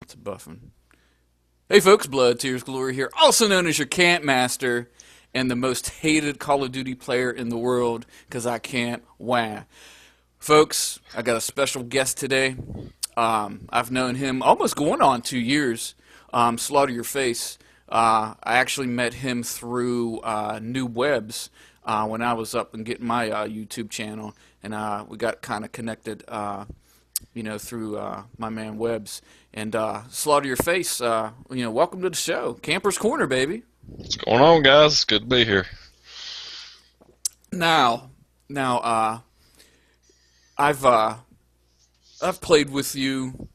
It's buffing. Hey folks, Blood Tears Glory here, also known as your Camp Master and the most hated Call of Duty player in the world because I can't wah. Folks, I got a special guest today. I've known him almost going on 2 years. Slaughter Your Face. I actually met him through New Webs when I was up and getting my YouTube channel, and we got kind of connected, through my man Webs. And Slaughter Your Face, welcome to the show, Camper's Corner, baby. What's going on, guys? It's good to be here. Now, I've played with you.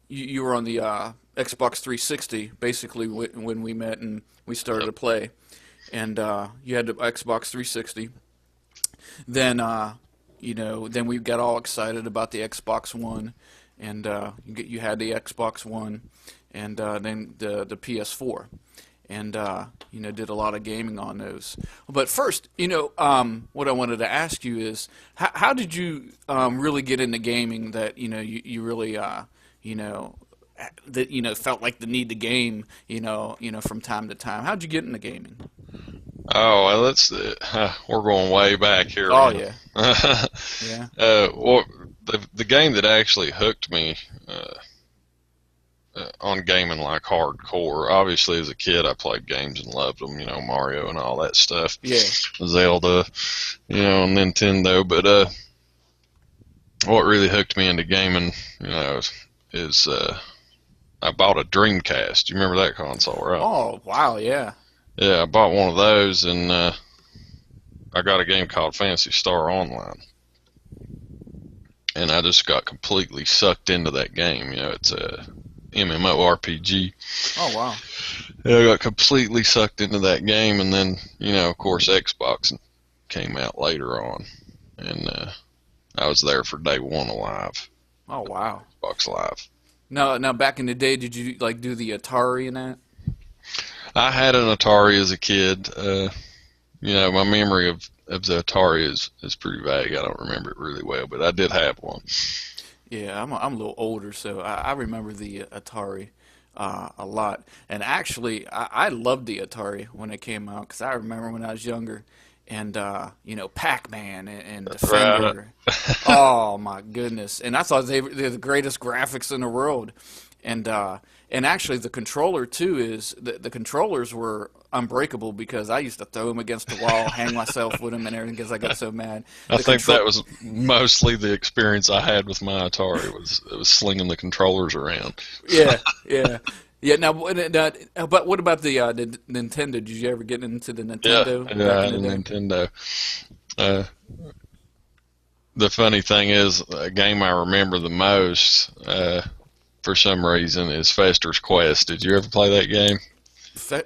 You were on the Xbox 360, basically when we met and we started to play, and you had the Xbox 360. Then, then we got all excited about the Xbox One, and you had the Xbox One, and then the PS4, and did a lot of gaming on those. But first, what I wanted to ask you is, how did you really get into gaming? That you really felt like the need to game, from time to time. How'd you get into gaming? Oh, well, we're going way back here. Oh Man. yeah, yeah. Well, the game that actually hooked me on gaming like hardcore. Obviously, as a kid, I played games and loved them. Mario and all that stuff. Yeah. Zelda, Nintendo. But what really hooked me into gaming, is I bought a Dreamcast. You remember that console, right? Oh wow, yeah. Yeah, I bought one of those, and I got a game called Phantasy Star Online, and I just got completely sucked into that game. It's a MMORPG. Oh wow. Yeah, I got completely sucked into that game, and then of course, Xbox came out later on, and I was there for day one of Live. Oh wow. Xbox Live. Now back in the day, did you like do the Atari and that? I had an Atari as a kid. My memory of the Atari is pretty vague. I don't remember it really well, but I did have one. Yeah, I'm a little older, so I remember the Atari a lot. And actually, I loved the Atari when it came out because I remember when I was younger, and Pac-Man and Defender. Oh my goodness! And I thought they're the greatest graphics in the world. And actually, the controller too is the controllers were unbreakable because I used to throw them against the wall, hang myself with them, and everything because I got so mad. I think that was mostly the experience I had with my Atari. It was slinging the controllers around. Yeah, yeah, yeah. Now, but what about the Nintendo? Did you ever get into the Nintendo? Yeah, I had a Nintendo. The funny thing is, a game I remember the most, for some reason, is Fester's Quest. Did you ever play that game?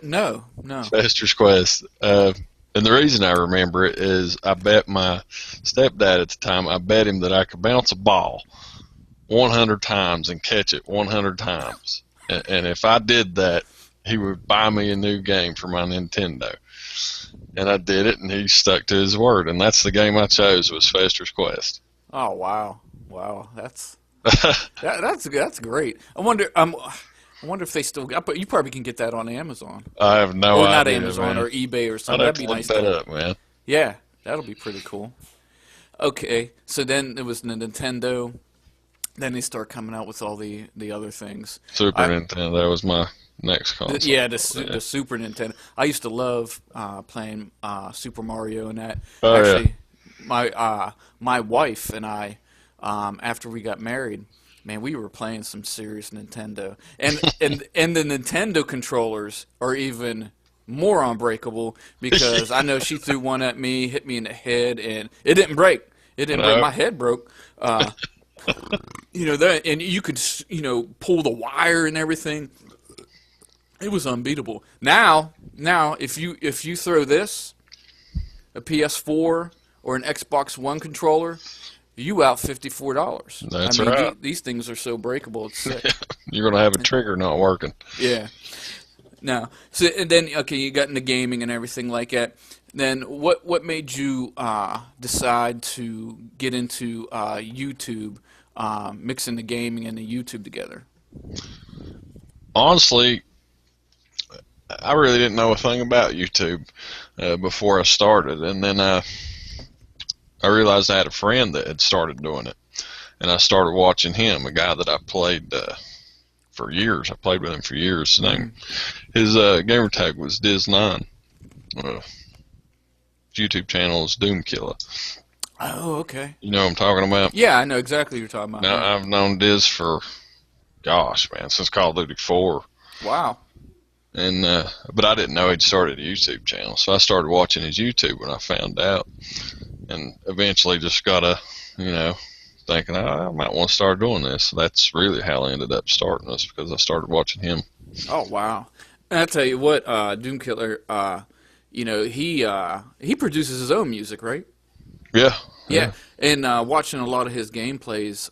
No, no. Fester's Quest. And the reason I remember it is I bet my stepdad at the time, I bet him that I could bounce a ball 100 times and catch it 100 times. And if I did that, he would buy me a new game for my Nintendo. And I did it, and he stuck to his word. And that's the game I chose, was Fester's Quest. Oh wow, wow, that's that's great. I wonder if they still got. But you probably can get that on Amazon. I have no Or idea, not Amazon, man. or eBay or I'd something. have That'd to be look nice that to. up, man. Yeah, that'll be pretty cool. Okay, so then it was the Nintendo. Then they start coming out with all the other things. Super I, Nintendo was my next console. yeah, the Super Nintendo. I used to love playing Super Mario and that. Oh, yeah. Actually, my wife and I, after we got married, man, we were playing some serious Nintendo, and the Nintendo controllers are even more unbreakable because I know she threw one at me, hit me in the head, and it didn't break. It didn't break. My head broke. That, and you could pull the wire and everything. It was unbeatable. Now, if you throw this, a PS4 or an Xbox One controller, you out $54. That's I mean, right. These things are so breakable. It's sick. You're gonna have a trigger not working. Yeah. Now, so and then okay, you got into gaming and everything like that. Then what made you decide to get into YouTube, mixing the gaming and the YouTube together? honestly, I really didn't know a thing about YouTube before I started, and then I realized I had a friend that had started doing it, and I started watching him, a guy that I played for years. I played with him for years. His gamer tag was Diz9. Uh, YouTube channel is Doom Killer. Oh, okay. You know what I'm talking about? Yeah, I know exactly what you're talking about. Now Yeah. I've known Diz for, gosh, man, since Call of Duty 4. Wow. And but I didn't know he'd started a YouTube channel, so I started watching his YouTube when I found out, and eventually just got you know, thinking I might want to start doing this. So that's really how I ended up starting this, because I started watching him. Oh, wow. And I tell you what, Doom Killer, he produces his own music, right? Yeah, Yeah. yeah, And watching a lot of his gameplays,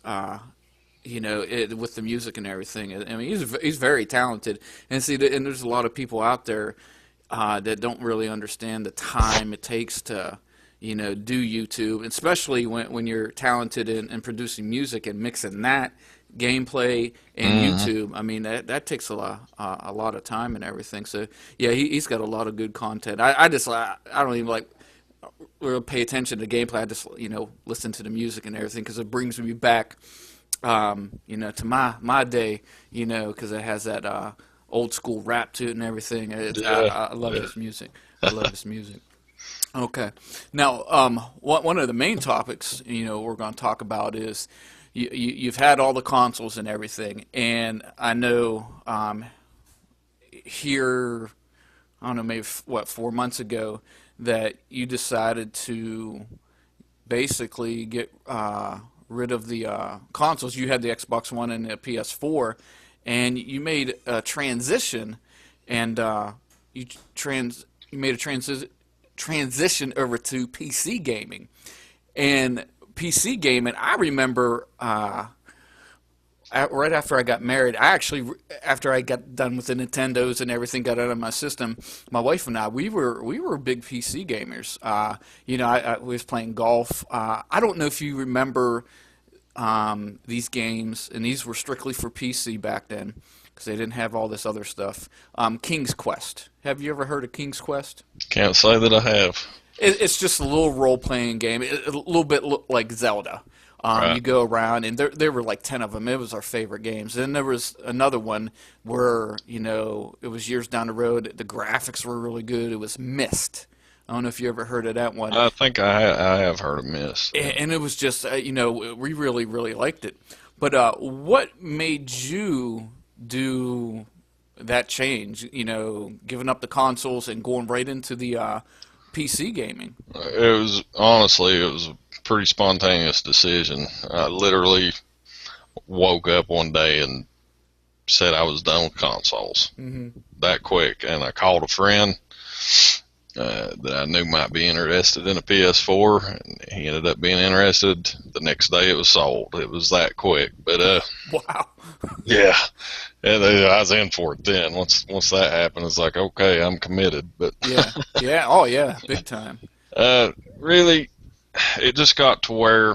with the music and everything. I mean, he's very talented. And see, and there's a lot of people out there that don't really understand the time it takes to, do YouTube, especially when you're talented in producing music and mixing that gameplay and hmm YouTube. I mean, that takes a lot of time and everything. So yeah, he's got a lot of good content. I don't even like really pay attention to gameplay. I just listen to the music and everything because it brings me back to my day, because it has that old school rap to it and everything. yeah, I love yeah. his music. I love his music. Okay. Now, one of the main topics, we're going to talk about is you've had all the consoles and everything, and I know here, I don't know, maybe 4 months ago, that you decided to basically get rid of the consoles. You had the Xbox One and the PS4, and you made a transition, and you you made a transition over to PC gaming. And PC gaming, I remember right after I got married, after I got done with the Nintendos and everything got out of my system, my wife and I, we were big PC gamers. I was playing golf. I don't know if you remember these games, and these were strictly for PC back then because they didn't have all this other stuff. King's Quest. Have you ever heard of King's Quest? Can't say that I have. It's just a little role playing game, a little bit like Zelda. Right. You go around, and there were like 10 of them. It was our favorite games. Then there was another one where it was years down the road. The graphics were really good. It was Myst. I don't know if you ever heard of that one. I think I have heard of Miss. And it was just we really really liked it. But what made you do that change? Giving up the consoles and going right into the PC gaming. It was a pretty spontaneous decision. I literally woke up one day and said I was done with consoles that quick, and I called a friend that I knew might be interested in a PS4, and he ended up being interested. The next day, it was sold. It was that quick, but Wow. yeah, I was in for it then. Once that happened, it's like, okay, I'm committed. But Yeah. Yeah. Oh yeah. Big time. really, it just got to where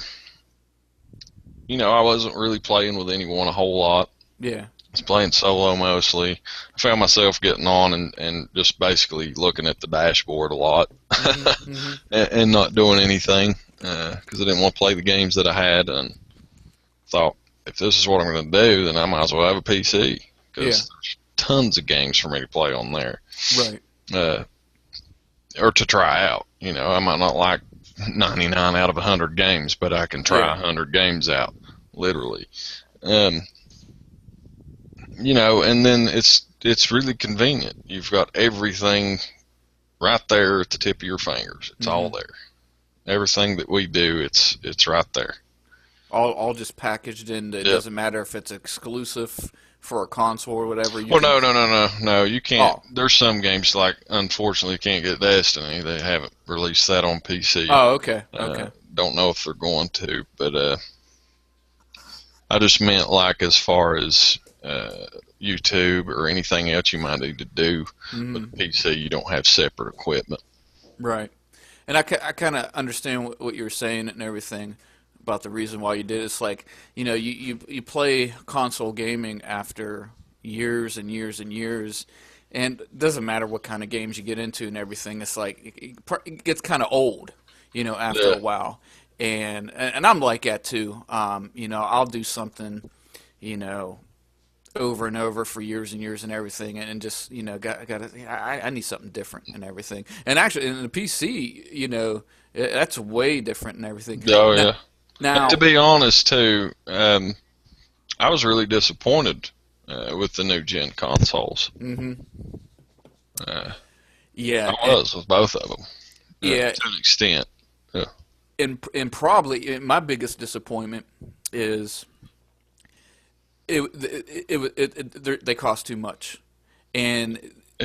I wasn't really playing with anyone a whole lot. Yeah. I was playing solo mostly. I found myself getting on and just basically looking at the dashboard a lot Hmm. and not doing anything because I didn't want to play the games that I had, and thought, if this is what I'm going to do, then I might as well have a PC Yeah. because there's tons of games for me to play on there Right. uh, or to try out. I might not like 99 out of 100 games, but I can try Yeah. 100 games out, literally. Um, and then it's really convenient. You've got everything right there at the tip of your fingers. It's all Hmm. there. Everything that we do, it's right there. All just packaged in. It Yep. doesn't matter if it's exclusive for a console or whatever. You Well, can. no. You can't. Oh. There's some games like, unfortunately, you can't get Destiny. They haven't released that on PC. Oh. Okay. Okay. Don't know if they're going to, but I just meant like as far as YouTube or anything else you might need to do with Hmm. a PC, you don't have separate equipment. Right. And I kind of understand what you were saying and everything about the reason why you did it. It's like, you play console gaming after years and years and years. And it doesn't matter what kind of games you get into and everything. It's like it gets kind of old, after Yeah. a while. And I'm like that too. I'll do something, you know, over and over for years and years and everything, and just I need something different and everything. And actually, in the PC, that's way different and everything. Oh Now, yeah. And to now be honest too, I was really disappointed with the new gen consoles. hmm Uh, I yeah, was with both of them yeah, to an extent. Yeah. and probably my biggest disappointment is they cost too much, and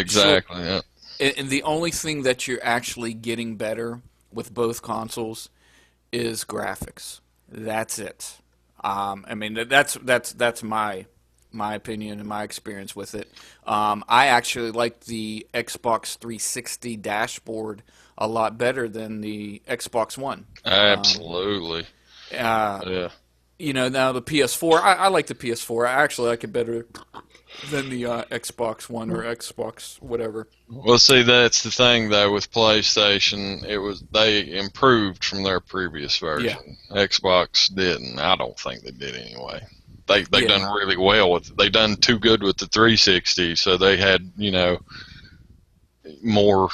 sure, Exactly. Yeah. and the only thing that you're actually getting better with both consoles is graphics. That's it. I mean, that's my opinion and my experience with it. I actually like the Xbox 360 dashboard a lot better than the Xbox One. Um, Absolutely. uh, Yeah. now the PS4, I like the PS4. I actually like it better than the Xbox One or Xbox whatever. Well, see, that's the thing though with PlayStation. They improved from their previous Yeah, version. Xbox didn't. I don't think they did anyway. They yeah, done really well with. They done too good with the 360, so they had more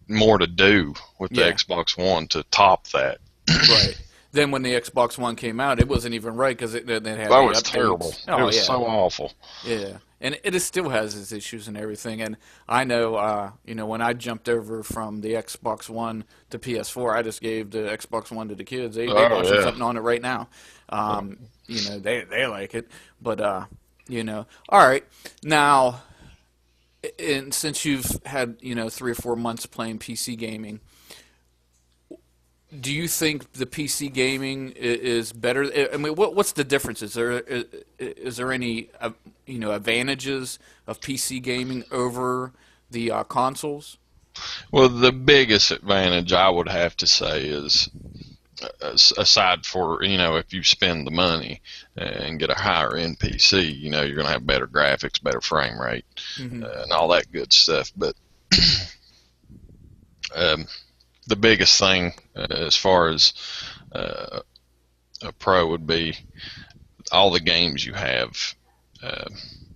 more to do with the yeah. Xbox One to top that. Right. Then when the Xbox One came out, it wasn't even right because it had That the was terrible. updates. It Oh was yeah, so awful. yeah, and it still has its issues and everything. And I know, when I jumped over from the Xbox One to PS4, I just gave the Xbox One to the kids. They Oh watching yeah. something on it right now. They like it, but all right. Now, and since you've had 3 or 4 months playing PC gaming, do you think the PC gaming is better? I mean, what's the difference? Is there any advantages of PC gaming over the consoles? Well, the biggest advantage I would have to say is, aside for if you spend the money and get a higher end PC, you're going to have better graphics, better frame rate, hmm and all that good stuff. But um, the biggest thing as far as uh, a pro would be all the games you have uh,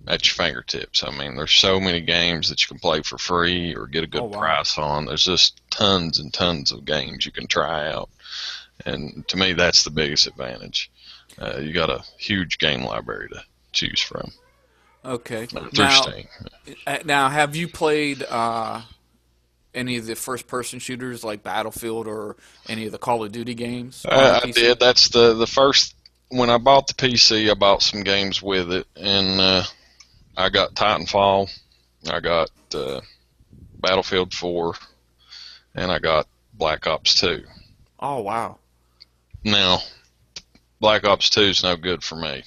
at your fingertips. I mean, there's so many games that you can play for free or get a Oh good wow. price on. There's just tons and tons of games you can try out, and to me, that's the biggest advantage. You got a huge game library to choose from Okay. through Now, Steam. have you played any of the first-person shooters like Battlefield or any of the Call of Duty games on the I PC? did. That's the first. When I bought the PC, I bought some games with it, and I got Titanfall, I got Battlefield 4, and I got Black Ops 2. Oh wow. Now, Black Ops 2 is no good for me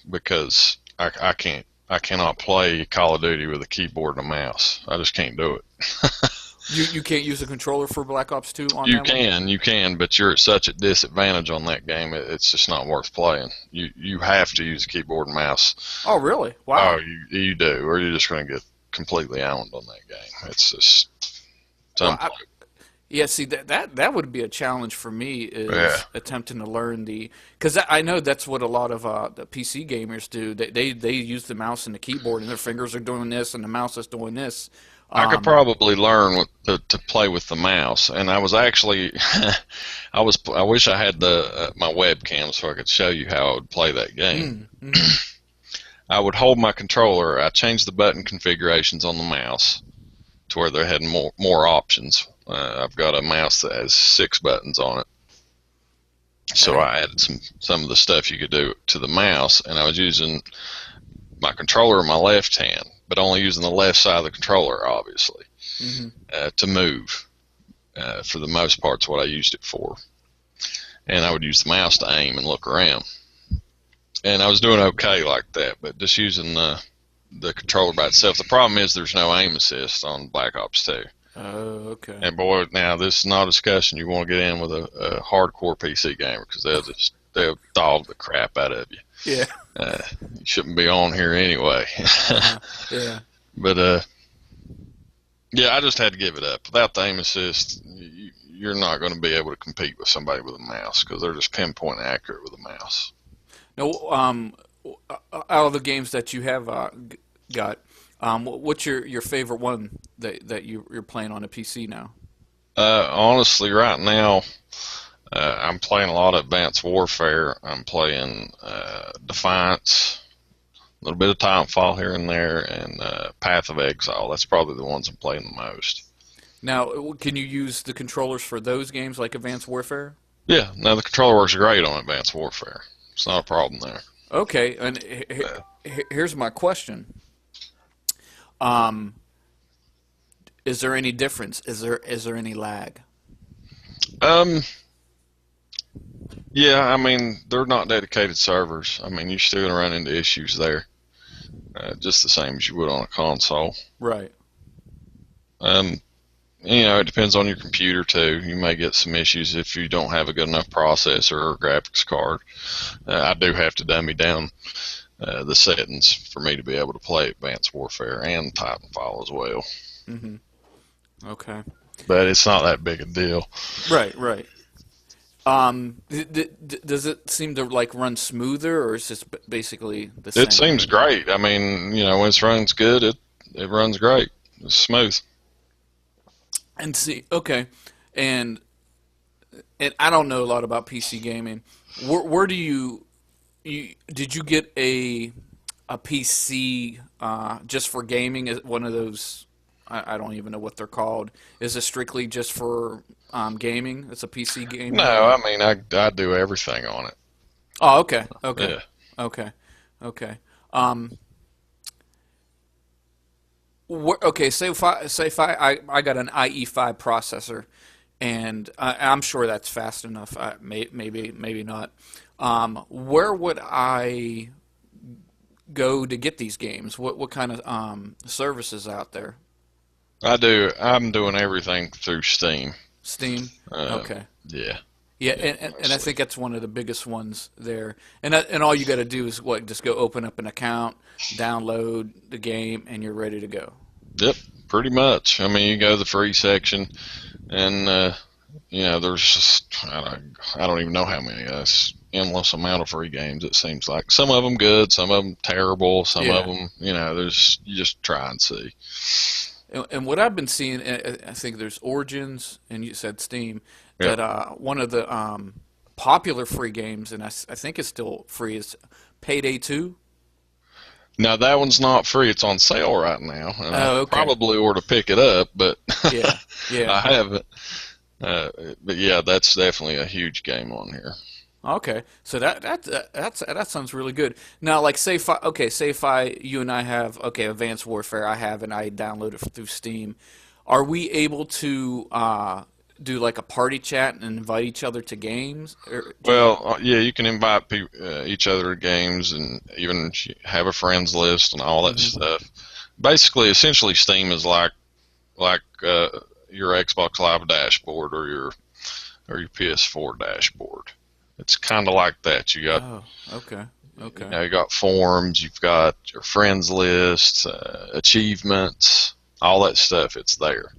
because I cannot play Call of Duty with a keyboard and a mouse. I just can't do it. You can't use a controller for Black Ops 2 on You that one? can, you can, but you're at such a disadvantage on that game. It's just not worth playing. You have to use a keyboard and mouse. Oh really? Oh, Wow. you do, or you're just going to get completely owned on that game. It's Well, unplayable. yeah, see that would be a challenge for me Yeah, is attempting to learn because I know that's what a lot of the PC gamers do. They use the mouse and the keyboard and their fingers are doing this and the mouse is doing this. I could Um, probably learn to play with the mouse, and I was actually, I wish I had my webcam so I could show you how I would play that game. mm-hmm. I would hold my controller. I changed the button configurations on the mouse to where they had more options. I've got a mouse that has 6 buttons on it, so Okay. I added some of the stuff you could do to the mouse, and I was using my controller in my left hand, but only using the left side of the controller, obviously, hmm to move. For the most part, is what I used it for. And I would use the mouse to aim and look around. And I was doing okay like that, but just using the controller by itself. The problem is there's no aim assist on Black Ops 2. Oh, okay. And boy, now this is not a discussion you want to get in with a hardcore PC gamer because they'll dog the crap out of you. Yeah. You shouldn't be on here anyway. Uh-huh. Yeah. But yeah, I just had to give it up. Without the aim assist, you're not going to be able to compete with somebody with a mouse because they're just pinpoint accurate with a mouse. No, out of the games that you have got, what's your favorite one that you're playing on a PC now? Honestly, right now, I'm playing a lot of Advanced Warfare. I'm playing Defiance, a little bit of Timefall here and there, and Path of Exile. That's probably the ones I'm playing the most. Now, can you use the controllers for those games like Advanced Warfare? Yeah, no, the controller works great on Advanced Warfare. It's not a problem there. Okay, and Uh, here's my question. Um, is there any difference? Is there any lag? um, yeah, I mean, they're not dedicated servers. I mean, you're still going to run into issues there, just the same as you would on a console. Right. Um, it depends on your computer too. You may get some issues if you don't have a good enough processor or graphics card. I do have to dummy down the settings for me to be able to play Advanced Warfare and Titanfall as well. Hmm. Okay. But it's not that big a deal. Right. Right. Does it seem to like run smoother, or is this basically the It same? seems great. I mean, when it runs good, it runs great. It's smooth. And see, okay, and and I don't know a lot about PC gaming. Where do you did you get a PC just for gaming? Is it one of those? I don't even know what they're called. Is it strictly just for gaming? It's a PC No, gaming. I mean, I do everything on it. Oh, okay, okay, Yeah. okay, okay. Um, okay, say if I got an IE5 processor, and I'm sure that's fast enough. Maybe not. Where would I go to get these games? What kind of services out there? I'm doing everything through Steam. Steam. Uh, Okay. yeah, Yeah, yeah, and I mostly. think that's one of the biggest ones there. And all you got to do is what? Just go open up an account, download the game, and you're ready to go. Yep, pretty much. I mean, you go to the free section, and there's just I don't even know how many. That's endless amount of free games. It seems like some of them good, some of them terrible, some of Yeah. them there's you just try and see. And what I've been seeing, I think there's Origins, and you said Steam, Yep. that one of the popular free games, and I think it's still free, is Payday 2. Now that one's not free. It's on sale right now, and I Oh, okay. probably ought to pick it up, but Yeah, yeah. I haven't. But yeah, that's definitely a huge game on here. Okay. So that sounds really good. Now, like, say if I you and I have, okay, Advanced Warfare, I have, and I download it through Steam. Are we able to do like a party chat and invite each other to games? Or do you? Well, yeah, you can invite each other to games and even have a friends list and all that Hmm. stuff. Basically, essentially, Steam is like your Xbox Live dashboard or your PS4 dashboard. It's kind of like that. Oh, okay, okay. You got forums, you've got your friends list, achievements, all that stuff. It's there.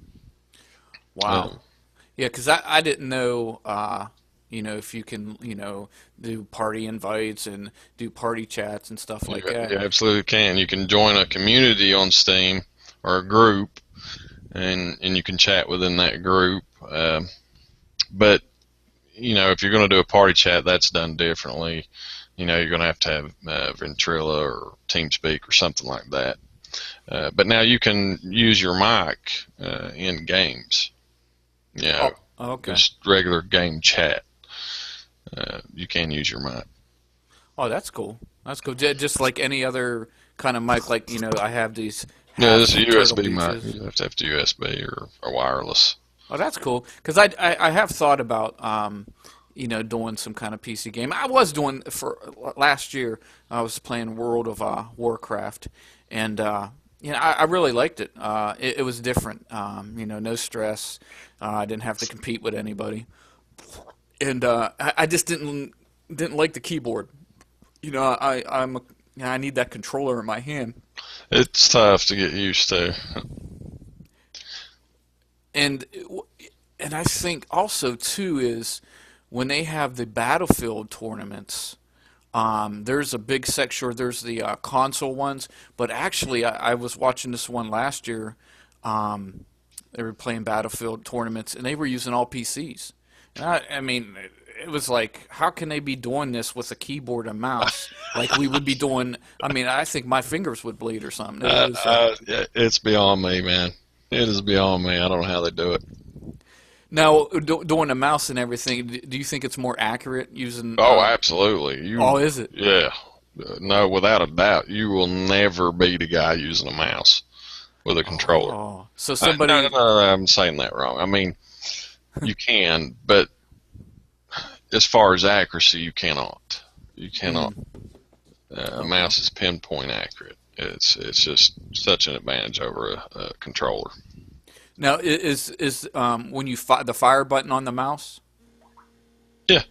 Wow. Um, Yeah, because I didn't know, if you can, do party invites and do party chats and stuff you, like that. you absolutely can. You can join a community on Steam or a group, and you can chat within that group. But if you're going to do a party chat, that's done differently. You're going to have Ventrilla or TeamSpeak or something like that. But now you can use your mic in games. You know, Oh, okay. just regular game chat. You can use your mic. Oh, that's cool. That's cool. Just like any other kind of mic, like, I have these Yeah, this is half a Turtle USB mic. Beaches. You have to USB or wireless. Oh, that's cool. Because I have thought about, doing some kind of PC game. I was doing for last year. I was playing World of Warcraft, and I really liked it. It was different. No stress. I didn't have to compete with anybody, and I just didn't like the keyboard. I need that controller in my hand. It's tough to get used to. And and I think also too is when they have the Battlefield tournaments. There's a big section. There's the console ones, but actually, I was watching this one last year. Um, they were playing Battlefield tournaments, and they were using all PCs. And I mean, it was like, how can they be doing this with a keyboard and mouse like we would be doing? I mean, I think my fingers would bleed or something. It was Yeah, it's beyond me, man. It is beyond me. I don't know how they do it. now doing the mouse and everything. Do you think it's more accurate using? Oh, absolutely. Oh, is it? Yeah. No, without a doubt, you will never beat a guy using a mouse with a controller. Oh, so No, somebody. no, I'm saying that wrong. I mean, you can, but as far as accuracy, you cannot. You cannot. Mm, A okay. mouse is pinpoint accurate. It's just such an advantage over a controller. Now, is when you the fire button on the mouse? Yeah,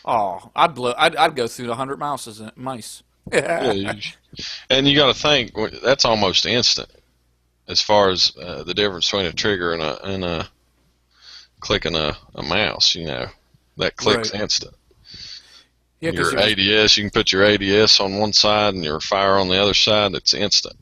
Oh, I'd go through the 100 mice. yeah. And you got to think that's almost instant as far as the difference between a trigger and a clicking a mouse. That clicks Right. instant. Yeah, because Your ADS, you can put your ADS on one side and your fire on the other side. It's instant.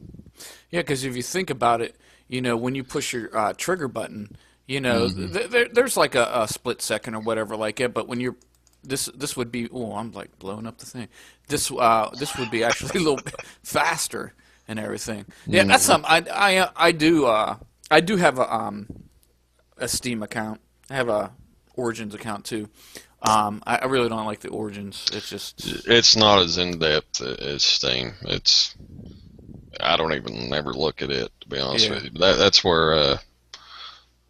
if you think about it, when you push your trigger button, Hmm. there's like a split second or whatever like it. But when you're this would be, oh, I'm like blowing up the thing. This would be actually a little bit faster and everything. Yeah, that's Hmm. something I do have a Steam account. I have a Origins account too. I really don't like the Origins. It's just It's not as in depth as Steam. I don't even never look at it, to be honest yeah, with you. That's where uh,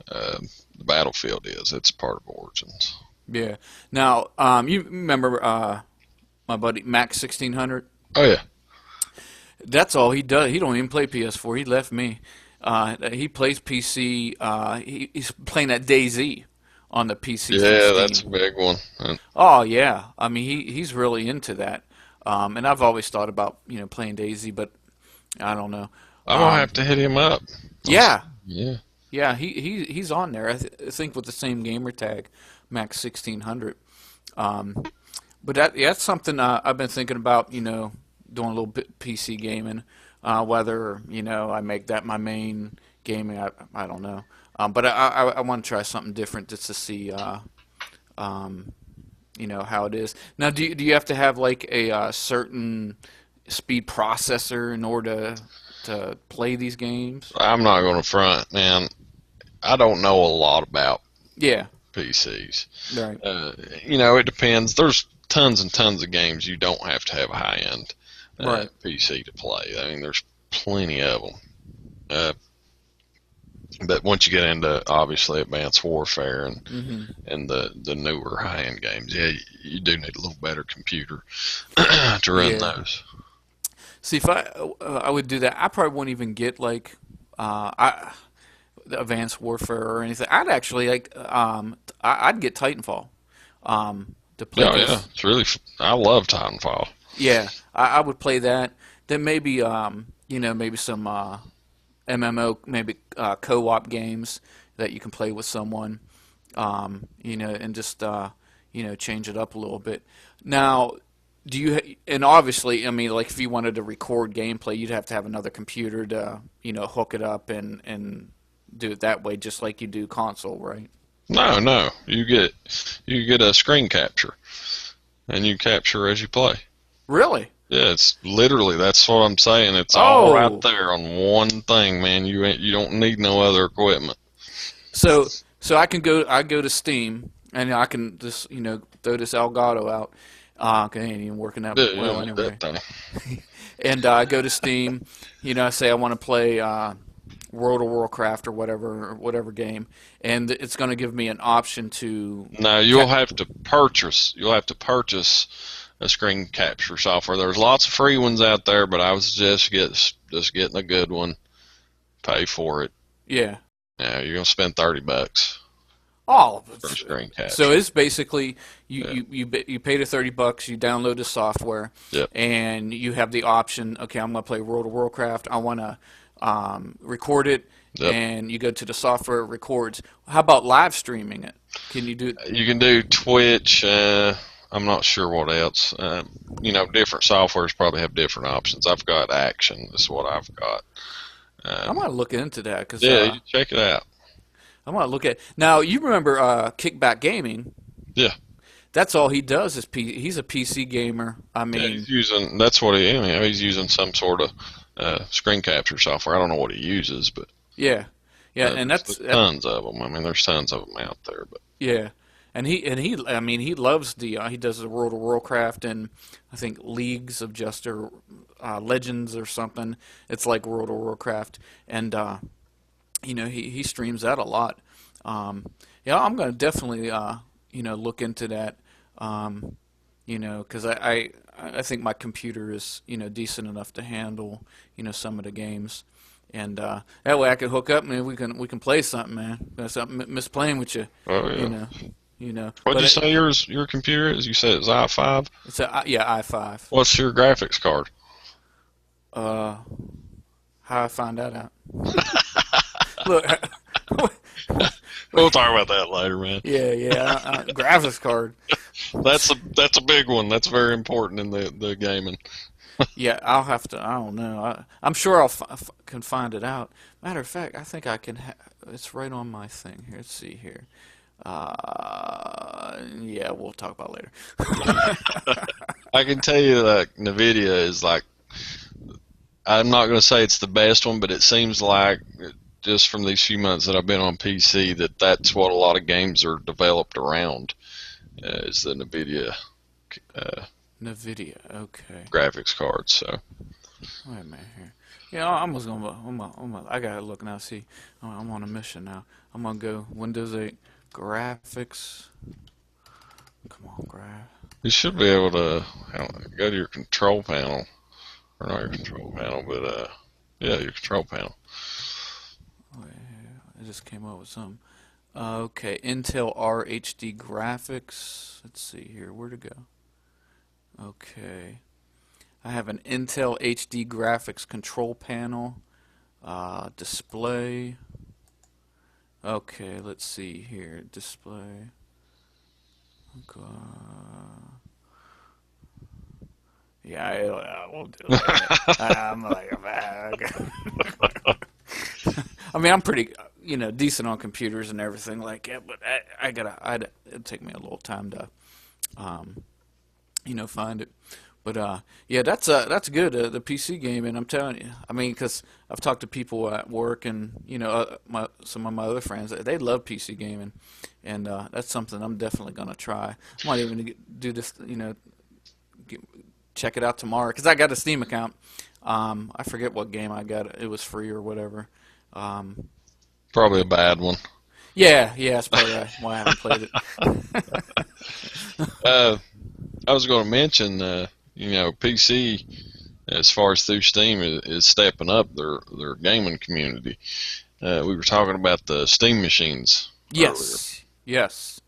the Battlefield is. It's part of Origins. yeah. Now, you remember my buddy Max 1600? Oh yeah, That's all he does. He don't even play PS4. He left me. He plays PC. He's playing that DayZ on the PC through yeah, that's Steam. a big one. And Oh yeah, I mean he's really into that. And I've always thought about playing DayZ, but I don't know. I'm gonna Um, have to hit him up. yeah, Yeah, yeah, he's on there. I think with the same gamer tag, Max 1600. Um, but that's something I've been thinking about. Doing a little bit PC gaming. Whether I make that my main gaming, I don't know. But I want to try something different just to see um, how it is. Now, do you have to have like a certain speed processor in order to play these games? I'm not gonna front, man. I don't know a lot about Yeah, PCs. right, Uh, it depends. There's tons and tons of games you don't have to have a high end right. PC to play. I mean, there's plenty of them. Uh, but once you get into obviously Advanced Warfare Hmm. and the newer high end games, yeah, you do need a little better computer to run Yeah. those. See, if I would do that, I probably wouldn't even get like I the Advanced Warfare or anything. I'd actually like I'd get Titanfall to play Yeah, yeah, because it's really. I love Titanfall. yeah, I would play that. Then maybe maybe some MMO, maybe co-op games that you can play with someone, and just change it up a little bit. Now, and obviously, I mean, like if you wanted to record gameplay, you'd have to have another computer to hook it up and do it that way, just like you do console, right? No, no, you get a screen capture and you capture as you play. Really? Yeah, it's literally that's what I'm saying. It's all right Oh, there on one thing, man. You don't need no other equipment. so I go to Steam and I can just throw this Elgato out. Okay, ain't even working that Yeah, well yeah, that anyway. thing. And I go to Steam, I say I want to play World of Warcraft or whatever game, and it's going to give me an option to. No, Ca- You'll have to purchase a screen capture software. There's lots of free ones out there, but I would suggest just getting a good one. Pay for it. yeah. Yeah, you're gonna spend $30. Oh, for screen so capture. it's basically Yeah. you pay the $30, you download the software, Yep. and you have the option. Okay, I'm going to play World of Warcraft. I want to record it, Yep. and you go to the software, it records. How about live streaming it? Can you do it? You can do Twitch. I'm not sure what else. Different softwares probably have different options. I've got Action. Is what I've got. I'm Um, going to look into that because yeah, you check it out. I'm going to look at now. You remember Kickback Gaming? Yeah. That's all he does is he's a PC gamer. I Yeah, he's mean, using. That's what he's using some sort of screen capture software. I don't know what he uses, but yeah, yeah, and there's tons of them. I mean, there's tons of them out there. But yeah, and he I mean he loves he does the World of Warcraft and I think Leagues of Just or Legends or something. It's like World of Warcraft, and he streams that a lot. Um, yeah, I'm gonna definitely look into that. Um, because I think my computer is decent enough to handle some of the games, and that way I can hook up and we can play something, man. I miss playing with you, oh you yeah. know, What'd But you say your computer is? You said it's i5. it's a yeah i5. What's your graphics card? Uh, how I find that out? Look, We'll talk about that later, man. yeah, graphics card. That's a big one. That's very important in the gaming. Yeah, I'll have to. I don't know. I'm sure can find it out. Matter of fact, I think I can. It's right on my thing here. Let's see here. Yeah, we'll talk about it later. I can tell you that Nvidia is like. I'm not going to say it's the best one, but it seems like just from these few months that I've been on PC that that's what a lot of games are developed around is the Nvidia uh, Nvidia. Okay. graphics cards. So Wait a minute here. Yeah, I gotta look now. See, I'm on a mission now. I'm gonna go Windows 8 graphics. Come on, you should be able to go to your control panel, or not your control panel, but yeah, your control panel. Wait, I just came up with something. Okay, Intel RHD graphics. Let's see here. Where to go? Okay. I have an Intel HD graphics control panel. Display. Okay, let's see here. Display. Okay. Yeah, I won't do it. I'm like, I mean, I'm pretty, decent on computers and everything like that, but it'd take me a little time to, um, find it. But yeah, that's good. The PC gaming, I'm telling you. I mean, because I've talked to people at work and some of my other friends, they love PC gaming, and that's something I'm definitely gonna try. I might even do this, get, check it out tomorrow because I got a Steam account. I forget what game I got. It was free or whatever. Um, Probably a bad one. yeah, that's probably why I haven't played it. Uh, I was going to mention, PC as far as through Steam is stepping up their gaming community. We were talking about the Steam machines earlier. Yes.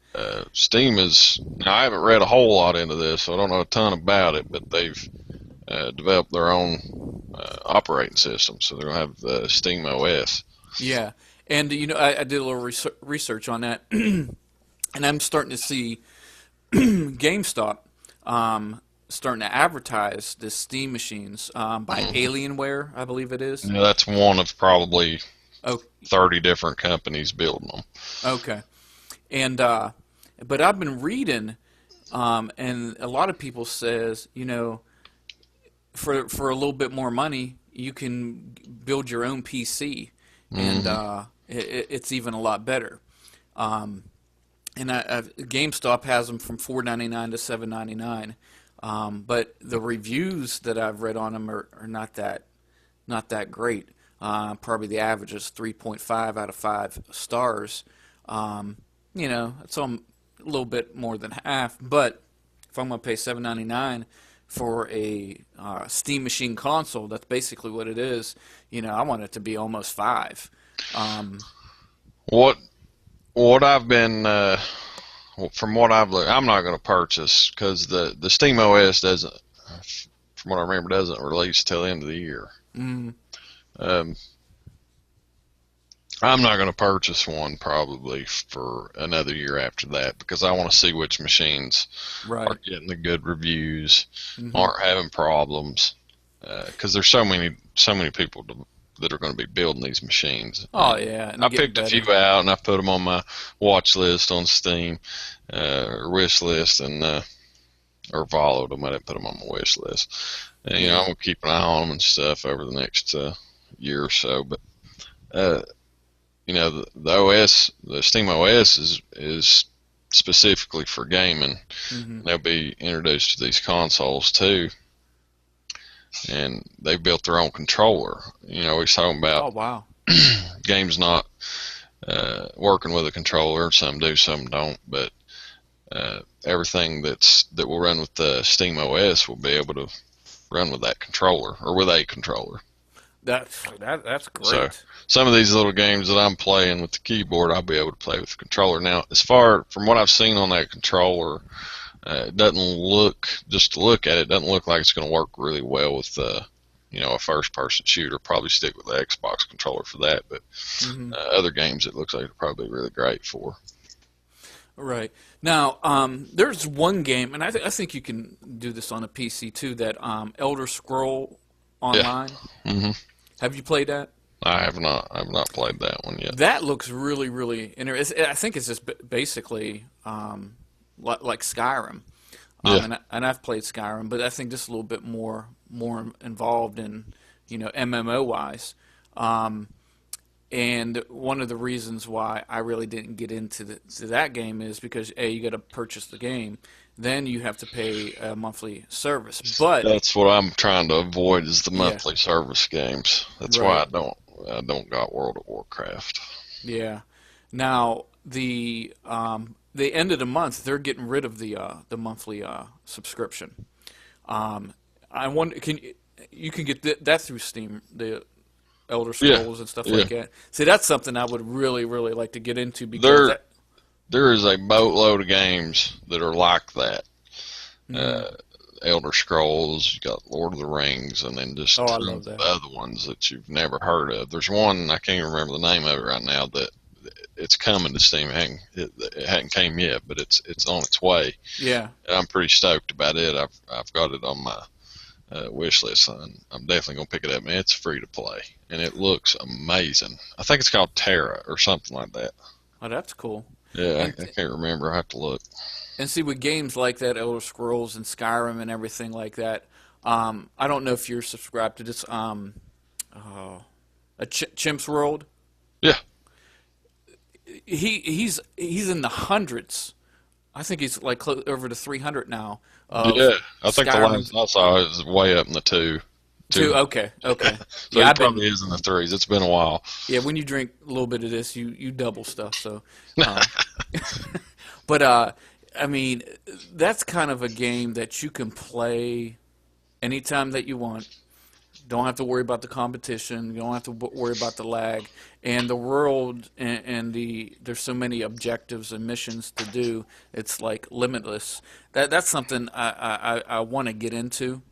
Steam is now I haven't read a whole lot into this, so I don't know a ton about it, but they've developed their own operating system, so they're gonna have Steam OS. Yeah, and I did a little research on that, and I'm starting to see GameStop starting to advertise the Steam machines by Mhm. Alienware, I believe it is. Yeah, that's one of probably Oh, 30 different companies building them. okay. And but I've been reading, and a lot of people says, for a little bit more money, you can build your own PC, and Hmm. it's even a lot better. Um, and GameStop has them from $4.99 to $7.99. But the reviews that I've read on them are not that great. Probably the average is 3.5 out of 5 stars. Um, it's a little bit more than half. But if I'm going to pay $7.99 for a Steam Machine console, that's basically what it is. I want it to be almost 5. Um, What what I've been from what I've looked, I'm not going to purchase because the Steam OS doesn't, from what I remember, doesn't release till the end of the year. Mm, Um, I'm not going to purchase one probably for another year after that because I want to see which machines are right. getting the good reviews, Hmm. aren't having problems. Because there's so many people that are going to be building these machines. Oh yeah, and I they're getting picked a better. few out and I put them on my watch list on Steam or wish list or followed them. I didn't put them on my wish list. And I'm Yeah. gonna keep an eye on them and stuff over the next year or so. But uh, the OS, the Steam OS is specifically for gaming. Hmm. They'll be introduced to these consoles too, and they built their own controller. He's talking about Oh wow. games not working with a controller. Some do, some don't. But everything that will run with the Steam OS will be able to run with that controller or with a controller. That's So great. some of these little games that I'm playing with the keyboard, I'll be able to play with the controller. Now, as far from what I've seen on that controller, it doesn't look, just to look at it, doesn't look like it's going to work really well with a first-person shooter. Probably stick with the Xbox controller for that, but Hmm. other games it looks like it'll probably be really great for. Right. Now, there's one game, and I think you can do this on a PC too. That Elder Scroll Yeah. Online. hmm Have you played that? I have not played that one yet. That looks really, really interesting. I think it's just basically like Skyrim, Yeah. and I've played Skyrim, but I think just a little bit more involved in MMO wise. Um, and one of the reasons why I really didn't get into to that game is because you got to purchase the game, then you have to pay a monthly service. But That's what I'm trying to avoid is the yeah, monthly service games. That's why right, I don't got World of Warcraft. yeah. Now the end of the month they're getting rid of the monthly subscription. Um, I wonder you can get that through Steam, the Elder Yeah, Scrolls and stuff yeah. like that. See, that's something I would really really like to get into because There that. there is a boatload of games that are like that. Mhm. Uh, Elder Scrolls, you got Lord of the Rings, and then just Oh, I love tons of that. other ones that you've never heard of. There's one I can't even remember the name of it right now that it's coming to Steam. It hadn't came yet, but it's on its way. Yeah. And I'm pretty stoked about it. I've got it on my wish list, and I'm definitely gonna pick it up. Man, it's free to play, and it looks amazing. I think it's called Terra or something like that. Oh, that's cool. Yeah, And I can't remember. I have to look. and see with games like that, Elder Scrolls and Skyrim and everything like that. I don't know if you're subscribed to this. Oh, a Chimp's World. Yeah, He's in the hundreds. I think he's like over to 300 now of yeah. I think the Skyrim. last I saw is way up in the two. Too okay, okay. So Yeah, he I've been. probably is in the threes. It's been a while. Yeah, when you drink a little bit of this, you double stuff. So, um, but I mean, that's kind of a game that you can play anytime that you want. Don't have to worry about the competition. You don't have to worry about the lag. And the world and there's so many objectives and missions to do. It's like limitless. That's something I want to get into.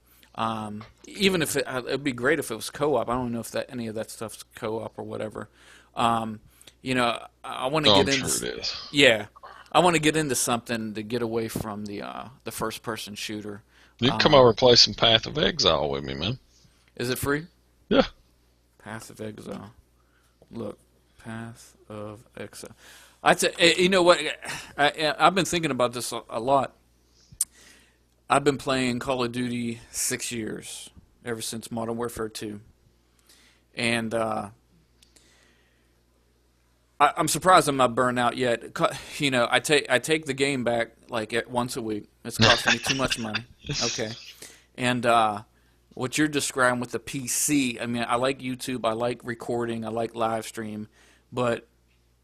Even if it'd be great if it was co-op. I don't know if that any of that stuff's co-op or whatever. Um, I want to Oh, get I'm into. sure it is. Yeah, I want to get into something to get away from the first person shooter. You can come over Um, and play some Path of Exile with me, man. is it free? Yeah. Path of Exile. Look, Path of Exile. I t- you know what? I've been thinking about this a lot. I've been playing Call of Duty 6 years, ever since Modern Warfare 2, and I'm surprised I'm not burned out yet. I take the game back like once a week. It's costing me too much money. Okay, and what you're describing with the PC, I mean, I like YouTube, I like recording, I like live stream, but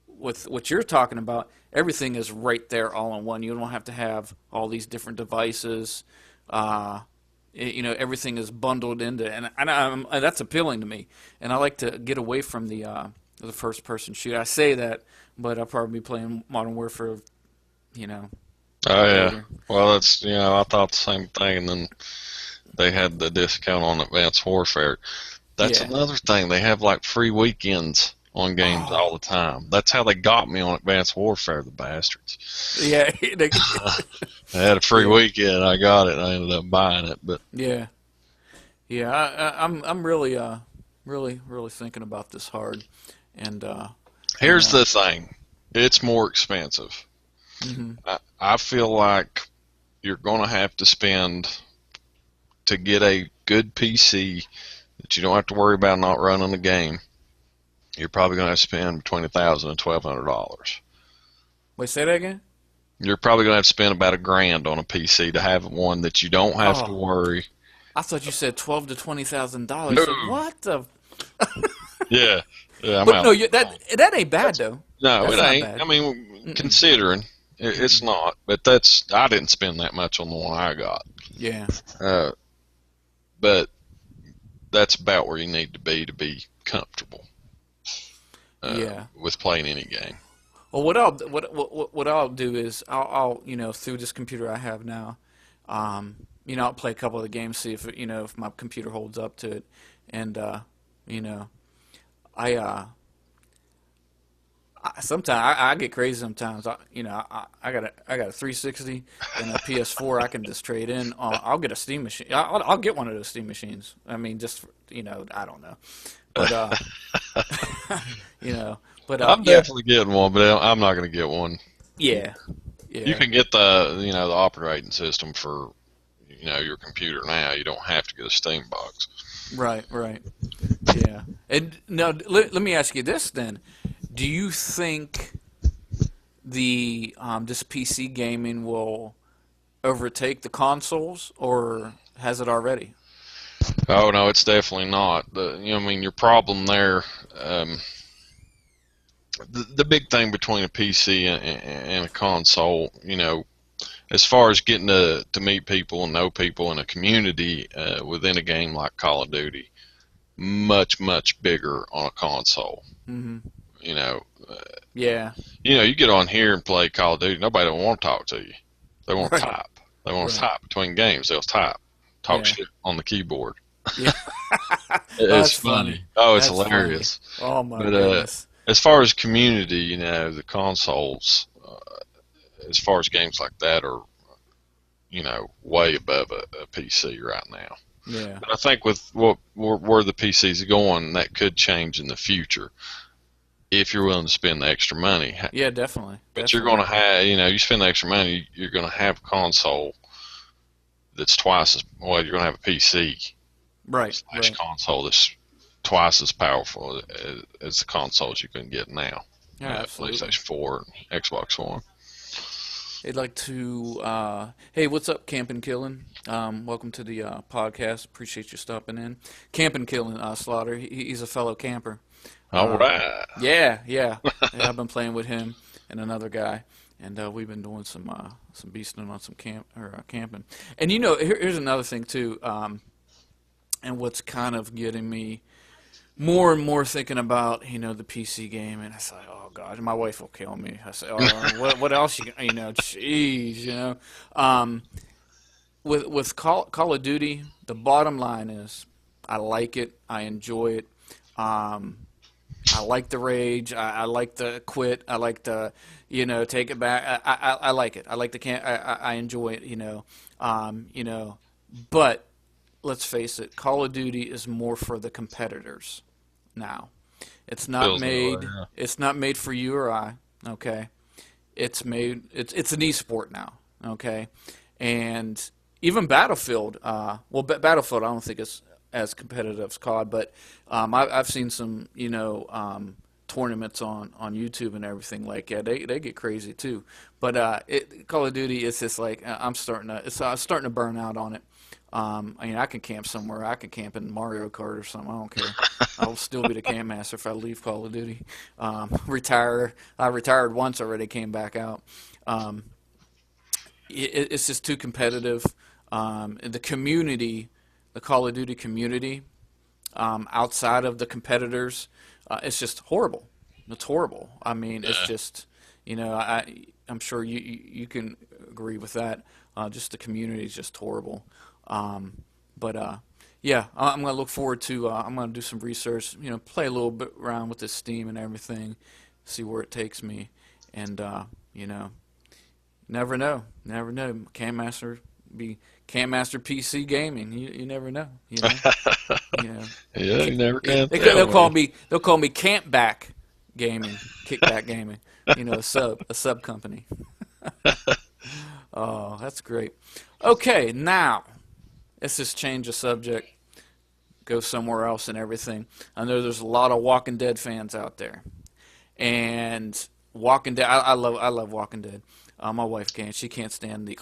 with what you're talking about, everything is right there all in one. You don't have to have all these different devices. Uh, everything is bundled into, and that's appealing to me. And I like to get away from the first person shooter. I say that, but I'll probably be playing Modern Warfare, you know, Oh yeah. later. Well, that's I thought the same thing, and then they had the discount on Advanced Warfare. That's Yeah. another thing. They have like free weekends on games all Oh, the time. That's how they got me on Advanced Warfare, the bastards. yeah. I had a free Yeah. weekend. I got it. I ended up buying it, but Yeah. Yeah. I'm really really thinking about this hard, and you here's know. the thing. It's more expensive. Hmm. I feel like you're going to have to spend to get a good PC that you don't have to worry about not running the game. You're probably going to have to spend between $1,000 and $1,200. Wait, say that again. You're probably going to have to spend about $1,000 on a PC to have one that you don't have to Oh, worry. I thought you said $12,000 to $20,000. No, So what the? yeah, yeah, I'm But out. no, that ain't bad That's though. no, it That's not ain't. bad. I mean, Mm-mm. considering it's Mm-mm. not, but I didn't spend that much on the one I got. Yeah. Uh, but that's about where you need to be comfortable Yeah. with playing any game. Well, what I'll do is I'll through this computer I have now, I'll play a couple of the games, see if if my computer holds up to it, and you know I sometimes I get crazy sometimes. I got a 360 and a PS4. I can just trade in. I'll get a Steam machine. I'll get one of those Steam machines. I mean, just I don't know, but you know, but I'm yeah, definitely getting one, but I'm not going to get one. yeah, You yeah. can get the operating system for your computer now. You don't have to get a Steam box. Right, right. Yeah. And now let me ask you this then. Do you think the this PC gaming will overtake the consoles, or has it already? Oh no, it's definitely not. I mean, your problem there. The big thing between a PC and a console, as far as getting to meet people and know people in a community within a game like Call of Duty, much bigger on a console. Hmm. You know, Yeah. you get on here and play Call of Duty, nobody don't want to talk to you. They want to Right. type. They want to Right. type between games. They'll type, talk Yeah. shit on the keyboard. Yeah. Oh, It's that's funny. funny. Oh, it's That's funny. hilarious. Oh my But goodness. as far as community, the consoles, as far as games like that, are way above a PC right now. Yeah. But I think with where the PCs are going, that could change in the future if you're willing to spend the extra money. Yeah, definitely. But you're going Definitely. to have, you spend the extra money, you're going to have a console that's twice as well. You're going to have a PC Right. slash Right. console that's twice as powerful as the consoles you can get now. Yeah, absolutely. PlayStation 4, and Xbox One. I'd like to. Hey, what's up, Campin' Killin'? Welcome to the podcast. Appreciate you stopping in. Campin' Killin', Slaughter. He's a fellow camper. All right. Yeah, yeah, yeah. I've been playing with him and another guy, and we've been doing some beasting on some camping. And here's another thing too. And what's kind of getting me more and more thinking about the PC game, and I say, oh God, my wife will kill me. I say, oh, what else jeez, um, with Call of Duty, the bottom line is I like it, I enjoy it. Um, I like the rage. I like the quit. I like the, take it back. I like it. I like the can. I enjoy it. You know. But let's face it, Call of Duty is more for the competitors now. It's not Feels that way, made. yeah. It's not made for you or I. Okay. It's made. It's an esport now. Okay. And even Battlefield. Battlefield. I don't think it's as competitive as COD, but I've seen some tournaments on YouTube and everything. Like, yeah, they get crazy too. But Call of Duty is just like I'm starting to burn out on it. I mean, I can camp somewhere. I can camp in Mario Kart or something. I don't care. I'll still be the camp master if I leave Call of Duty. Retire. I retired once already. Came back out. Um, it's just too competitive. The community, the Call of Duty community, outside of the competitors. It's just horrible. It's horrible. I mean, it's Yeah. just, I'm sure you can agree with that. Just the community is just horrible. But yeah, I'm gonna look forward to. I'm gonna do some research. Play a little bit around with this Steam and everything, see where it takes me, and you know, never know, never know. Can master PC gaming. You never know. You know. Yeah, you never can They'll tell, call man. me Campback Gaming, Kickback Gaming. A sub company. Oh, that's great. Okay, now let's just change the subject, go somewhere else and everything. I know there's a lot of Walking Dead fans out there, and Walking Dead. I love Walking Dead. My wife can't. She can't stand the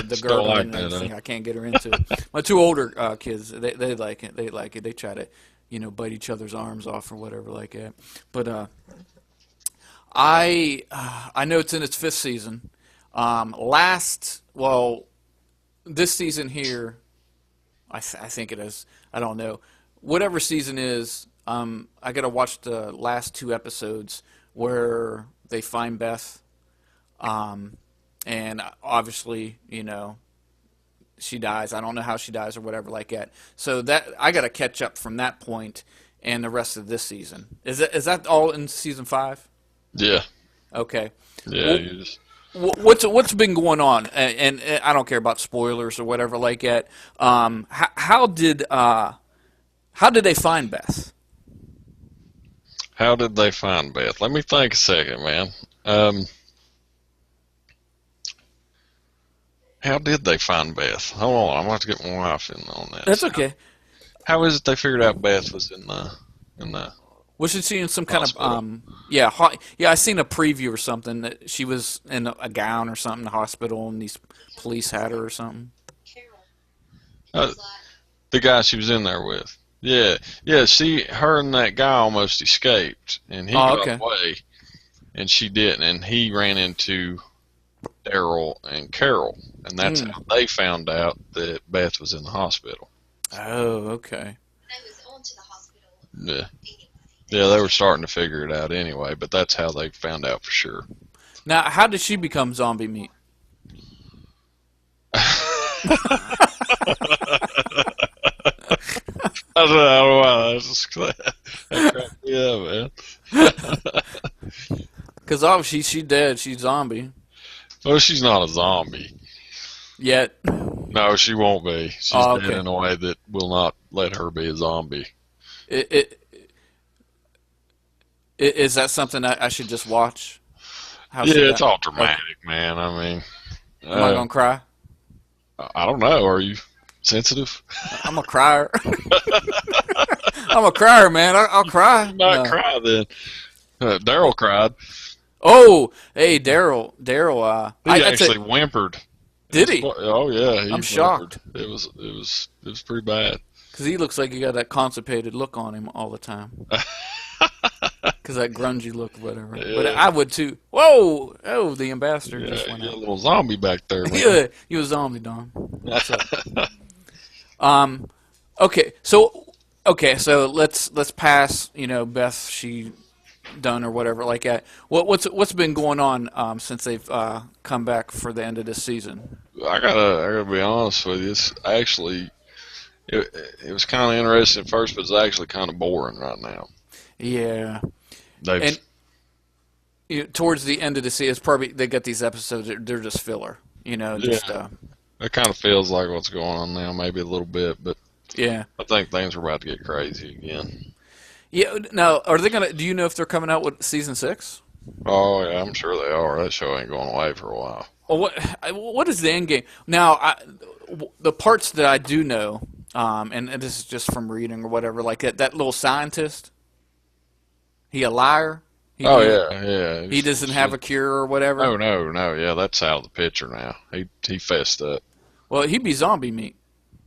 the Don't gurgling like and that, huh? everything. I can't get her into it. My two older kids, they like it. They like it. They try to bite each other's arms off or whatever like that. But I know it's in its fifth season. This season here, I think it is. I don't know. Whatever season is, I got to watch the last two episodes where they find Beth, and obviously, she dies. I don't know how she dies or whatever like that. So that I got to catch up from that point and the rest of this season. Is that all in season 5? Yeah, Okay. yeah. Well, You just what's been going on? And I don't care about spoilers or whatever like that. How did they find Beth? How did they find Beth? Let me think a second, man. Um, how did they find Beth? Hold on, I'm gonna have to get my wife in on That's this. okay. How is it they figured out Beth was in the Was she seeing some kind of hospital? yeah yeah? I seen a preview or something that she was in a gown or something in the hospital and these police had her or something. Uh, the guy she was in there with. Yeah, yeah. Her and that guy almost escaped, and he Oh, got okay. away, and she didn't, and he ran into Daryl and Carol, and that's Mm. how they found out that Beth was in the hospital. Oh, okay. Yeah, yeah. They were starting to figure it out anyway, but that's how they found out for sure. Now, how did she become zombie meat? I don't know why. That's just, that cracked me up, man. Because obviously she dead. She's zombie. Well, she's not a zombie. Yet. No, she won't be. She's Oh, dead okay. in a way that will not let her be a zombie. It, it, is that something I should just watch? How Yeah, she it's got? all Okay. dramatic, man. I mean, Am I uh, gonna cry? I don't know. Are you sensitive? I'm a crier. I'm a crier, man. I'll cry. You might No. cry then. Daryl cried. Oh, hey, Daryl. Daryl. He I'd say, actually whimpered. did he? Oh yeah, he I'm whimpered. shocked It was pretty bad. because he looks like he got that constipated look on him all the time. Because that grungy look, whatever. But Yeah, I would too. Whoa! Oh, the ambassador yeah, just went you got a out. little zombie back there, man. Yeah, you a zombie, Don. What's up? Um. Okay. So let's pass. Beth. She done or whatever like that. What's been going on since they've come back for the end of this season? I gotta be honest with you. It was kind of interesting at first, but it's actually kind of boring right now. Yeah. And They've towards the end of the season, it's probably they got these episodes. They're just filler. Yeah, Just it kind of feels like what's going on now, maybe a little bit, but yeah. I think things are about to get crazy again. Yeah. Now, are they gonna? Do you know if they're coming out with season 6? Oh yeah, I'm sure they are. That show ain't going away for a while. Well, what is the end game? Now, the parts that I do know, and this is just from reading or whatever, like that little scientist, he a liar. He Oh he, yeah, yeah. he doesn't have a cure or whatever. No, no, no. Yeah, that's out of the picture now. He fessed up. Well, he'd be zombie meat.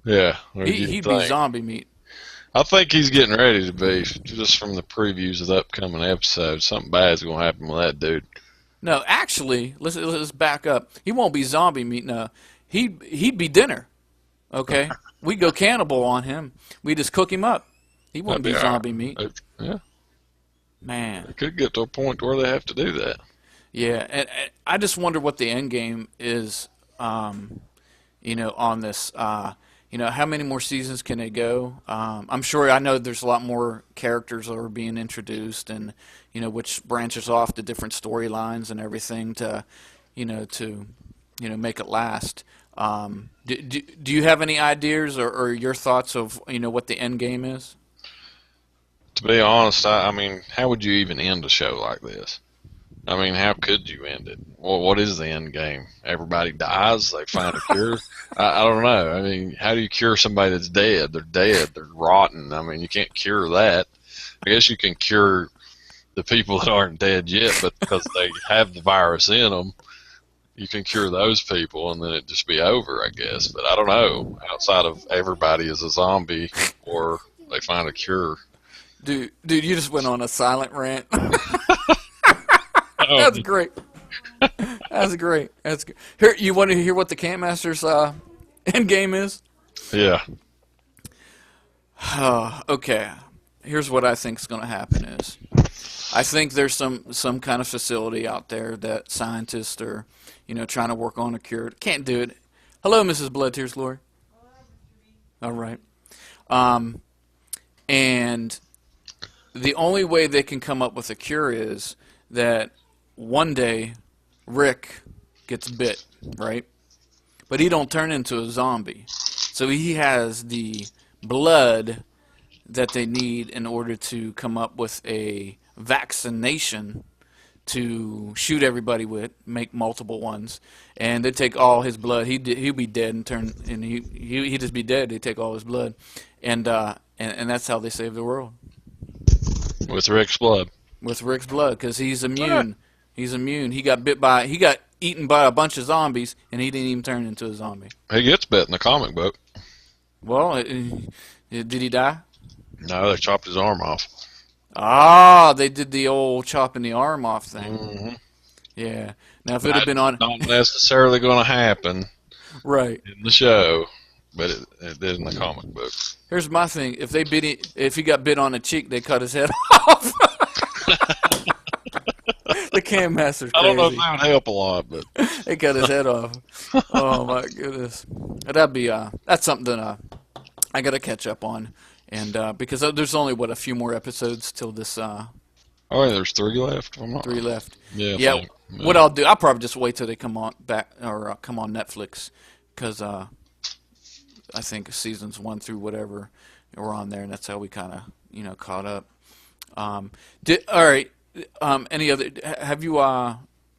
Yeah, what do He you he'd be think? zombie meat. I think he's getting ready to be. Just from the previews of the upcoming episodes, something bad's gonna happen with that dude. No, actually, let's back up. He won't be zombie meat. No, he'd be dinner. Okay, we go cannibal on him. We just cook him up. He That'd wouldn't be be all zombie meat. right. Yeah, Man. it could get to a point where they have to do that. Yeah, and I just wonder what the end game is. On this. How many more seasons can they go? I'm sure I know there's a lot more characters that are being introduced, and which branches off to different storylines and everything to make it last. Do you have any ideas or your thoughts of what the end game is? To be honest, I mean, how would you even end a show like this? I mean, how could you end it? Well, what is the end game? Everybody dies. They find a cure. I don't know. I mean, how do you cure somebody that's dead? They're dead. They're rotten. I mean, you can't cure that. I guess you can cure the people that aren't dead yet, but because they have the virus in them, you can cure those people, and then it just be over, I guess. But I don't know. Outside of everybody is a zombie, or they find a cure. Dude, you just went on a silent rant. Oh, That's great. That's great. That's good. Here, you want to hear what the Camp Masters end game is? yeah. Okay. Here's what I think is going to happen is I think there's some kind of facility out there that scientists are, trying to work on a cure. Can't do it. Hello, Mrs. Blood Tears Glory. All right. And the only way they can come up with a cure is that one day Rick gets bit, right? But he don't turn into a zombie. So he has the blood that they need in order to come up with a vaccination to shoot everybody with, make multiple ones, and they take all his blood. He'll be dead and he just be dead. They take all his blood, and that's how they save the world. With Rick's blood. With Rick's blood, because he's immune. He's immune. He got eaten by a bunch of zombies, and he didn't even turn into a zombie. He gets bit in the comic book. Well, did he die? No, they chopped his arm off. Ah, they did the old chopping the arm off thing. Mm-hmm. Yeah. Now, if it had been on... Not necessarily going to happen right. in the show, but it did in the comic book. Here's my thing. If he got bit on the cheek, they cut his head off. The Camp Master's crazy. I don't know if that would help a lot, but they cut his head off. Oh my goodness, that's something that I got to catch up on, and because there's only a few more episodes till this. Oh, yeah, there's 3 left. I'm not 3 left. Yeah. Yeah. What I'll do, I'll probably just wait till they come on back or come on Netflix, because I think seasons 1 through whatever were on there, and that's how we kind of caught up. All right. Any other? Have you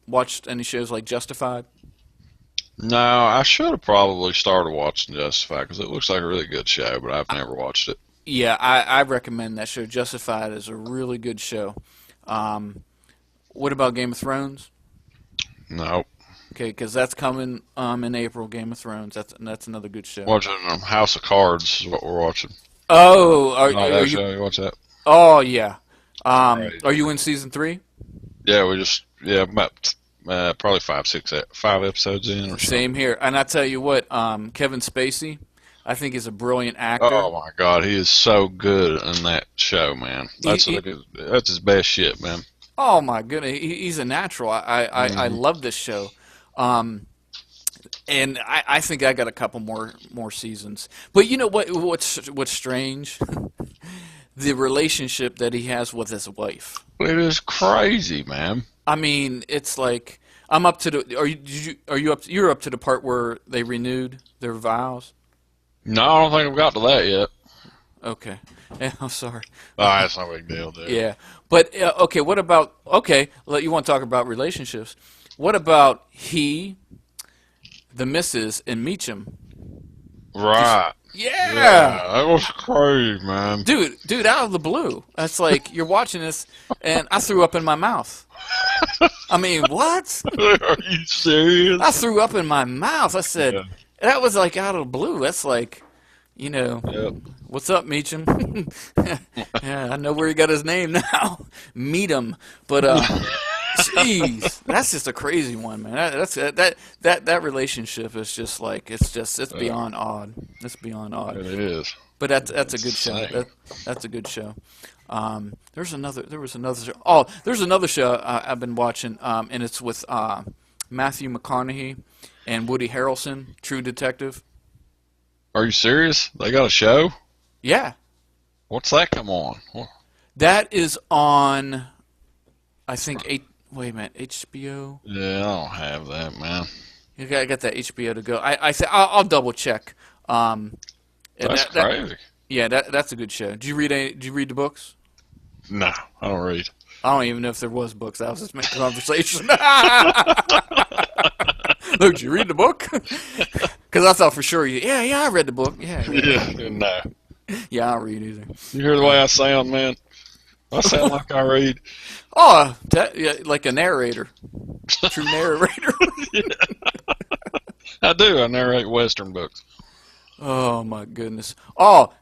watched any shows like Justified? No, I should have probably started watching Justified because it looks like a really good show, but I've never watched it. Yeah, I recommend that show. Justified is a really good show. What about Game of Thrones? No. Okay, because that's coming in April. Game of Thrones. That's another good show. Watching House of Cards is what we're watching. Oh, are you watch that? Oh yeah. Right. Are you in season 3? Yeah, about probably 5 episodes in or something. Same here. And I tell you what, Kevin Spacey, I think is a brilliant actor. Oh my God, he is so good in that show, man. That's his best shit, man. Oh my goodness, he's a natural. I love this show, and I think I got a couple more seasons. But you know what's strange? The relationship that he has with his wife. It is crazy, man. I mean, it's like I'm up to the. You're up to the part where they renewed their vows? No, I don't think I've got to that yet. Okay. Yeah, I'm sorry. Oh, that's no big deal, dude. Yeah, but okay. What about you want to talk about relationships? What about the Mrs. and Meacham? Right. Yeah, that was crazy, man. Dude, out of the blue. That's like you're watching this, and I threw up in my mouth. I mean, what? Are you serious? I threw up in my mouth. I said, Yeah. That was like out of the blue. That's like, Yep. What's up, Meacham? Yeah, I know where he got his name now. Meet him. But Jeez, that's just a crazy one, man. That relationship is just like it's beyond odd. It's beyond odd. It is. But that's a good show. Insane. That's a good show. There was another show. Oh, there's another show I've been watching, and it's with Matthew McConaughey and Woody Harrelson, True Detective. Are you serious? They got a show? Yeah, What's that come on? that is on. I think wait a minute, HBO. Yeah, I don't have that, man. I got that HBO to go. I'll double check. That's crazy. Yeah, that's a good show. Did you read the books? No, I don't read. I don't even know if there was books. I was just making conversation. Look, did you read the book? Because I thought for sure I read the book. Yeah. Yeah, no. Yeah, I don't read either. You hear the way I sound, man? I sound like I read. Oh, yeah, like a narrator. True narrator. I do. I narrate Western books. Oh, my goodness. Oh,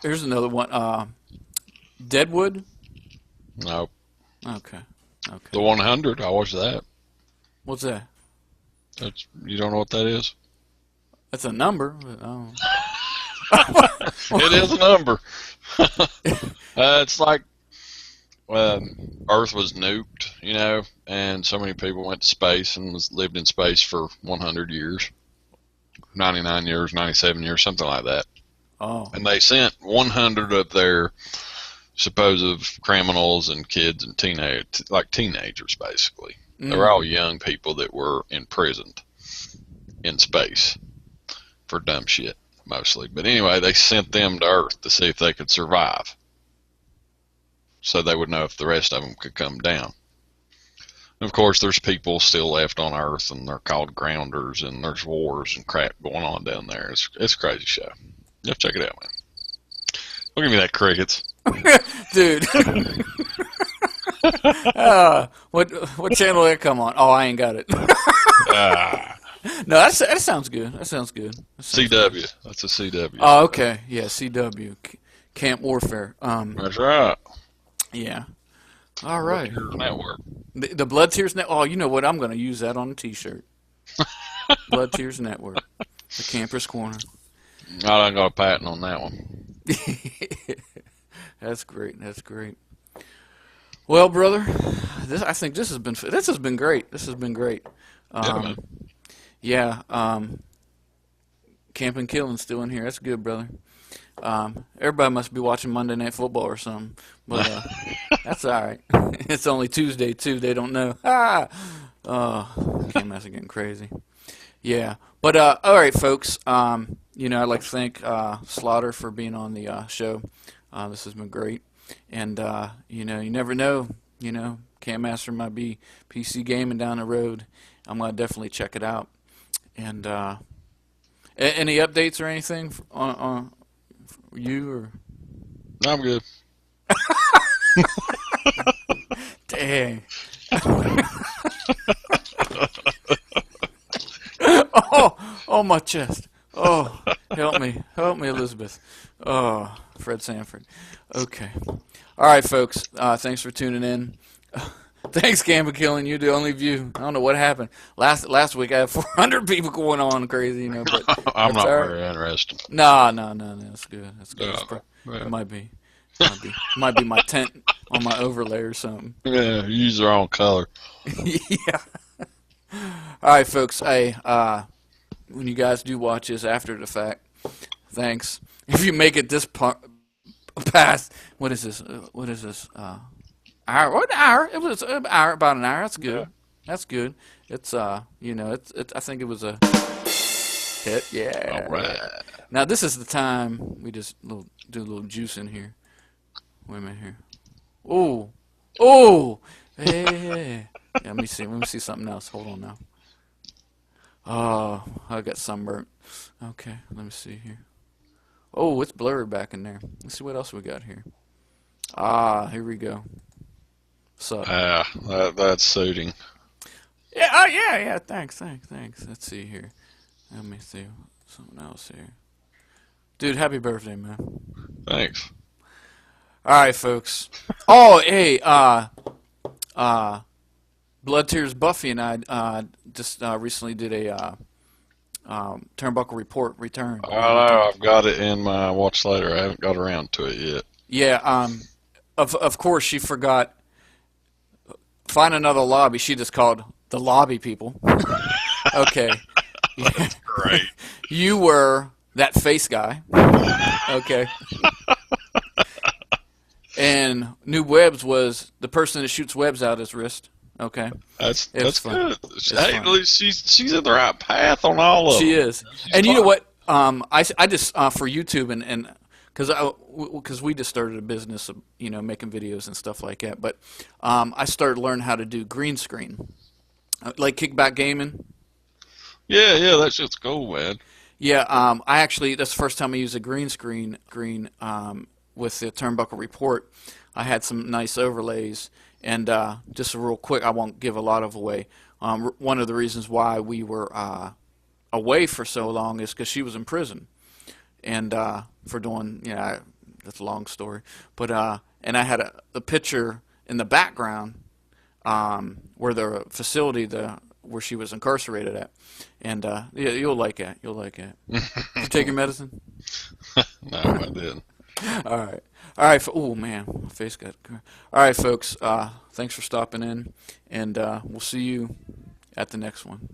here's another one. Deadwood? No. Okay. The 100, I watched that. What's that? You don't know what that is? That's a number. But It is a number. It's like Earth was nuked, and so many people went to space and lived in space for 100 years, 99 years, 97 years, something like that. Oh. And they sent 100 of their supposed criminals and kids and teenagers, basically. Mm. They were all young people that were imprisoned in space for dumb shit, mostly. But anyway, they sent them to Earth to see if they could survive, so they would know if the rest of them could come down. And of course, there's people still left on Earth, and they're called grounders, and there's wars and crap going on down there. It's a crazy show. You have to check it out, man. Don't give me that crickets. Dude. What channel did that come on? Oh, I ain't got it. No, that sounds good. That sounds good. CW. That's a CW. Oh, okay. Yeah, CW. Camp Warfare. That's right. Yeah. All right. Network. The Blood Tears Network. Oh, you know what? I'm going to use that on a T-shirt. Blood Tears Network. The Camper's Corner. I done got a patent on that one. That's great. That's great. Well, brother, I think this has been great. This has been great. Yeah, Camp and Killing still in here. That's good, brother. Everybody must be watching Monday Night Football or something, but that's all right. It's only Tuesday too. They don't know. Camp Master getting crazy. Yeah, but all right, folks. I'd like to thank Slaughter for being on the show. This has been great, and you never know. Camp Master might be PC gaming down the road. I'm gonna definitely check it out. And any updates or anything on you or? I'm good. Dang. Oh, my chest. Oh, help me, Elizabeth. Oh, Fred Sanford. Okay. All right, folks. Thanks for tuning in. Thanks, Camp and Killing. You're the only view. I don't know what happened. Last week I had 400 people going on crazy, But I'm not very interested. No. That's good. That's good. Yeah. It might be. Might be my tent on my overlay or something. Yeah, use their own color. Yeah. All right, folks. Hey, when you guys do watch this after the fact, thanks. If you make it this past, what is this? Hour? What hour? It was an hour, about an hour. That's good. Yeah. That's good. It's I think it was a hit. Yeah. All right. Now this is the time we just do a little juice in here. Wait a minute here. Oh, hey. Yeah, let me see something else. Hold on now. Oh, I got sunburnt. Okay, let me see here. Oh, it's blurry back in there. Let's see what else we got here. Here we go. So. That's suiting. Yeah. Yeah. Thanks. Let's see here. Let me see something else here. Dude, happy birthday, man. Thanks. All right, folks. Oh, hey, Blood Tears Buffy and I just recently did a Turnbuckle Report return. I We know, returned. I've got it in my watch later. I haven't got around to it yet. Yeah. Of course she forgot. Find another lobby. She just called the lobby people. Okay. That's great. You were that face guy. Okay. And New Webs was the person that shoots webs out his wrist. Okay. That's Fun. good. It's Hey, fun. Liz, she's in the right path on all of She them. is. She's And you know fine. what? I just for YouTube and because we just started a business of making videos and stuff like that. But I started learning how to do green screen, like kickback gaming. Yeah, yeah, that shit's cool, man. Yeah, I actually that's the first time I used a green screen with the Turnbuckle Report. I had some nice overlays, and just real quick, I won't give a lot of away. One of the reasons why we were away for so long is because she was in prison, and for doing that's a long story, but and I had a picture in the background where the facility where she was incarcerated at, and yeah, you'll like it. You'll like it. Did you take your medicine? No, I didn't. All right. All right. Oh, man. My face got. All right, folks. Thanks for stopping in, and we'll see you at the next one.